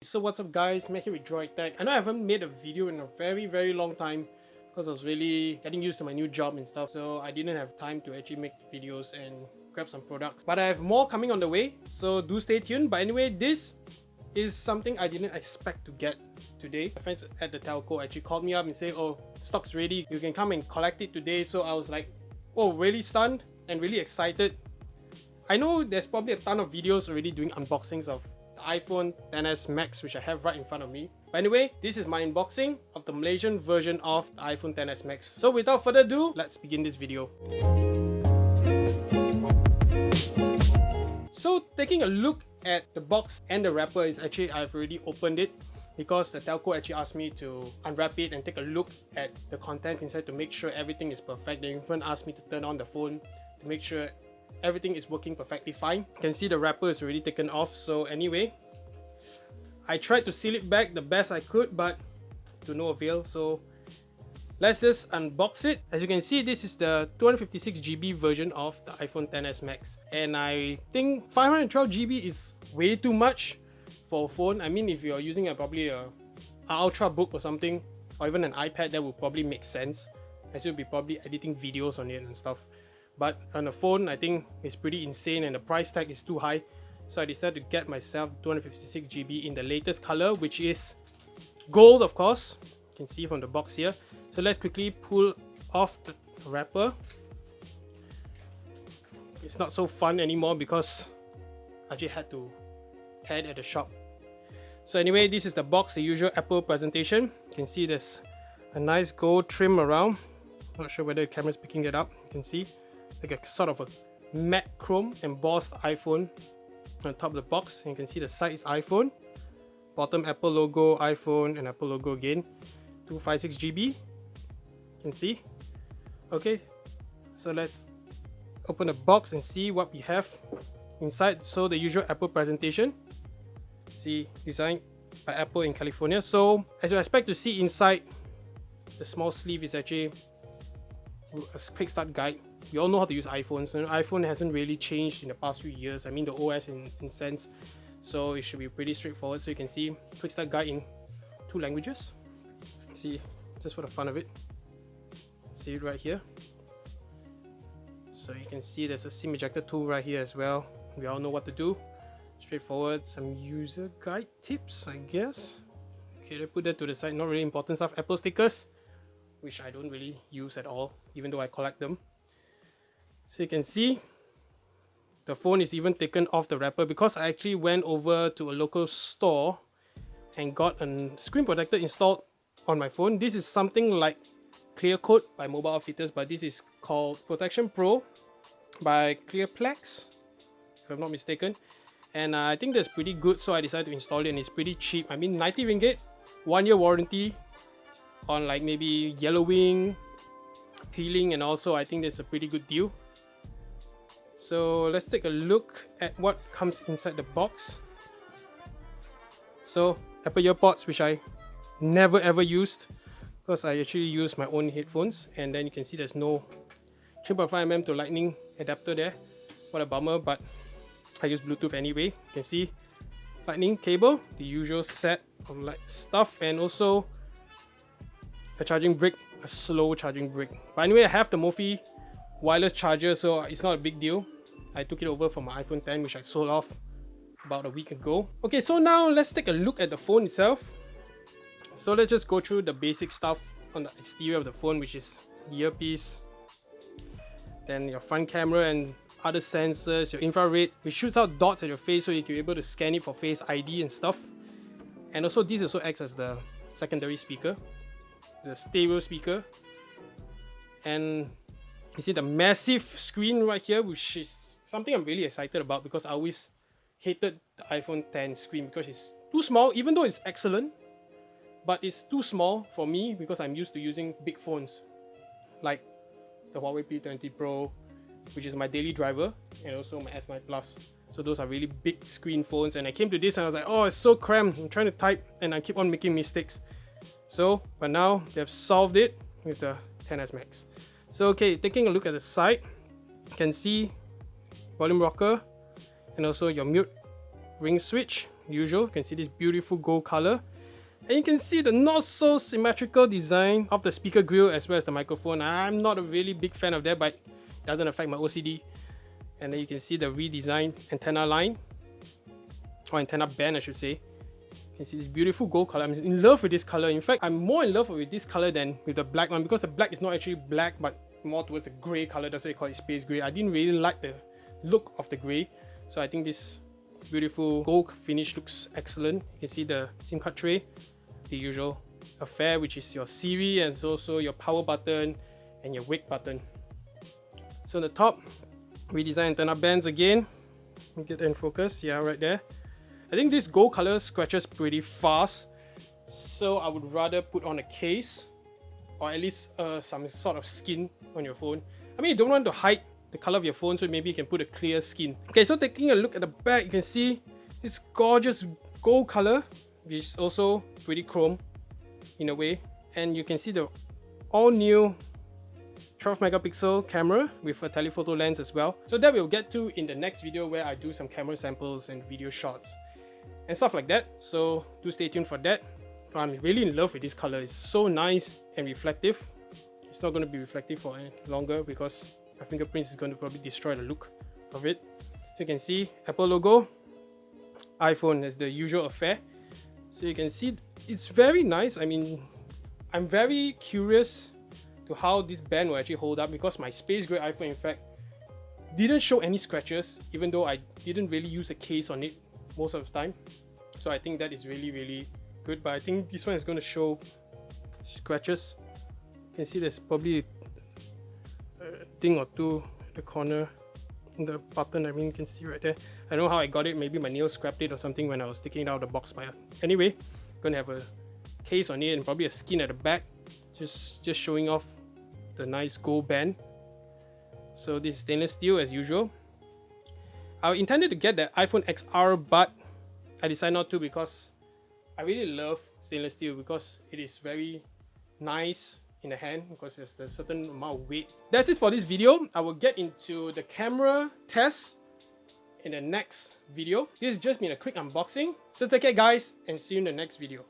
So what's up guys, Mac here with Droid Tech. I know I haven't made a video in a very long time because I was really getting used to my new job and stuff, so I didn't have time to actually make videos and grab some products. But I have more coming on the way, so do stay tuned. But anyway, this is something I didn't expect to get today. My friends at the telco actually called me up and said, oh, stock's ready, you can come and collect it today. So I was like, oh, really stunned and really excited. I know there's probably a ton of videos already doing unboxings of the iPhone XS Max, which I have right in front of me. But anyway, this is my unboxing of the Malaysian version of the iPhone XS Max. So without further ado, let's begin this video. So taking a look at the box and the wrapper is actually, I've already opened it because the telco actually asked me to unwrap it and take a look at the contents inside to make sure everything is perfect. They even asked me to turn on the phone to make sure everything is working perfectly fine. You can see the wrapper is already taken off. So anyway, I tried to seal it back the best I could, but to no avail. So let's just unbox it. As you can see, this is the 256GB version of the iPhone XS Max. And I think 512GB is way too much for a phone. I mean, if you're using probably an Ultrabook or something, or even an iPad, that would probably make sense, as you'll be probably editing videos on it and stuff. But on a phone, I think it's pretty insane and the price tag is too high. So I decided to get myself 256GB in the latest color, which is gold, of course. You can see from the box here. So let's quickly pull off the wrapper. It's not so fun anymore because I just had to tear it at the shop. So anyway, this is the box, the usual Apple presentation. You can see there's a nice gold trim around. Not sure whether the camera's picking it up. You can see like a sort of a matte chrome embossed iPhone on top of the box. And you can see the side is iPhone, bottom Apple logo, iPhone, and Apple logo again. 256GB. You can see. Okay, so let's open the box and see what we have inside. So the usual Apple presentation. See, designed by Apple in California. So as you expect to see inside, the small sleeve is actually a quick start guide. You all know how to use iPhones, and iPhone hasn't really changed in the past few years. I mean, the OS in sense, so it should be pretty straightforward. So you can see quick start guide in 2 languages. See, just for the fun of it, see it right here. So you can see there's a SIM ejector tool right here as well. We all know what to do. Straightforward. Some user guide tips, I guess. Okay, they put that to the side. Not really important stuff. Apple stickers, which I don't really use at all, even though I collect them. So you can see the phone is even taken off the wrapper because I actually went over to a local store and got a screen protector installed on my phone. This is something like Clear Coat by Mobile Outfitters, but this is called Protection Pro by Clearplex, if I'm not mistaken. And I think that's pretty good, so I decided to install it, and it's pretty cheap. I mean, 90 ringgit, 1-year warranty on like maybe yellowing, peeling, and also I think that's a pretty good deal. So let's take a look at what comes inside the box. So Apple EarPods, which I never ever used because I actually use my own headphones. And then you can see there's no 3.5mm to lightning adapter there. What a bummer, but I use Bluetooth anyway. You can see lightning cable, the usual set of like stuff, and also a charging brick, a slow charging brick. But anyway, I have the Mophie wireless charger, so it's not a big deal. I took it over from my iPhone X, which I sold off about a week ago. Okay, so now let's take a look at the phone itself. So let's just go through the basic stuff on the exterior of the phone, which is earpiece, then your front camera and other sensors, your infrared, which shoots out dots at your face so you can be able to scan it for Face ID and stuff. And also this also acts as the secondary speaker, the stereo speaker. And you see the massive screen right here, which is something I'm really excited about because I always hated the iPhone X screen because it's too small, even though it's excellent, but it's too small for me because I'm used to using big phones like the Huawei P20 Pro, which is my daily driver, and also my S9 Plus. So those are really big screen phones, and I came to this and I was like, oh, it's so cramped. I'm trying to type and I keep on making mistakes. So, but now they've solved it with the XS Max. So okay, taking a look at the side, you can see volume rocker and also your mute ring switch, usual. You can see this beautiful gold color. And you can see the not so symmetrical design of the speaker grill as well as the microphone. I'm not a really big fan of that, but it doesn't affect my OCD. And then you can see the redesigned antenna line, or antenna band I should say. You can see this beautiful gold color. I'm in love with this color. In fact, I'm more in love with this color than with the black one, because the black is not actually black but more towards the grey color. That's why they call it space grey. I didn't really like the look of the grey, so I think this beautiful gold finish looks excellent. You can see the SIM card tray, the usual affair, which is your Siri and also your power button and your wake button. So on the top, redesigned antenna bands again. Let me get that in focus. Yeah, right there. I think this gold color scratches pretty fast, so I would rather put on a case, or at least some sort of skin on your phone. I mean, you don't want to hide the color of your phone, so maybe you can put a clear skin. Okay, so taking a look at the back, you can see this gorgeous gold color, which is also pretty chrome in a way. And you can see the all new 12 megapixel camera with a telephoto lens as well. So that we'll get to in the next video, where I do some camera samples and video shots and stuff like that. So do stay tuned for that. I'm really in love with this color. It's so nice and reflective. It's not going to be reflective for longer because my fingerprints is going to probably destroy the look of it. So you can see Apple logo, iPhone is the usual affair. So you can see it's very nice. I mean, I'm very curious to how this band will actually hold up, because my space gray iPhone in fact didn't show any scratches, even though I didn't really use a case on it most of the time. So I think that is really good, but I think this one is going to show scratches. You can see there's probably a thing or two at the corner in the button. I mean, you can see right there. I don't know how I got it. Maybe my nail scrapped it or something when I was taking it out of the box. But anyway, going to have a case on it and probably a skin at the back, just showing off the nice gold band. So this is stainless steel as usual. I intended to get the iPhone XR, but I decided not to, because I really love stainless steel, because it is very nice in the hand, because there's a certain amount of weight. That's it for this video. I will get into the camera test in the next video. This has just been a quick unboxing. So take care guys, and see you in the next video.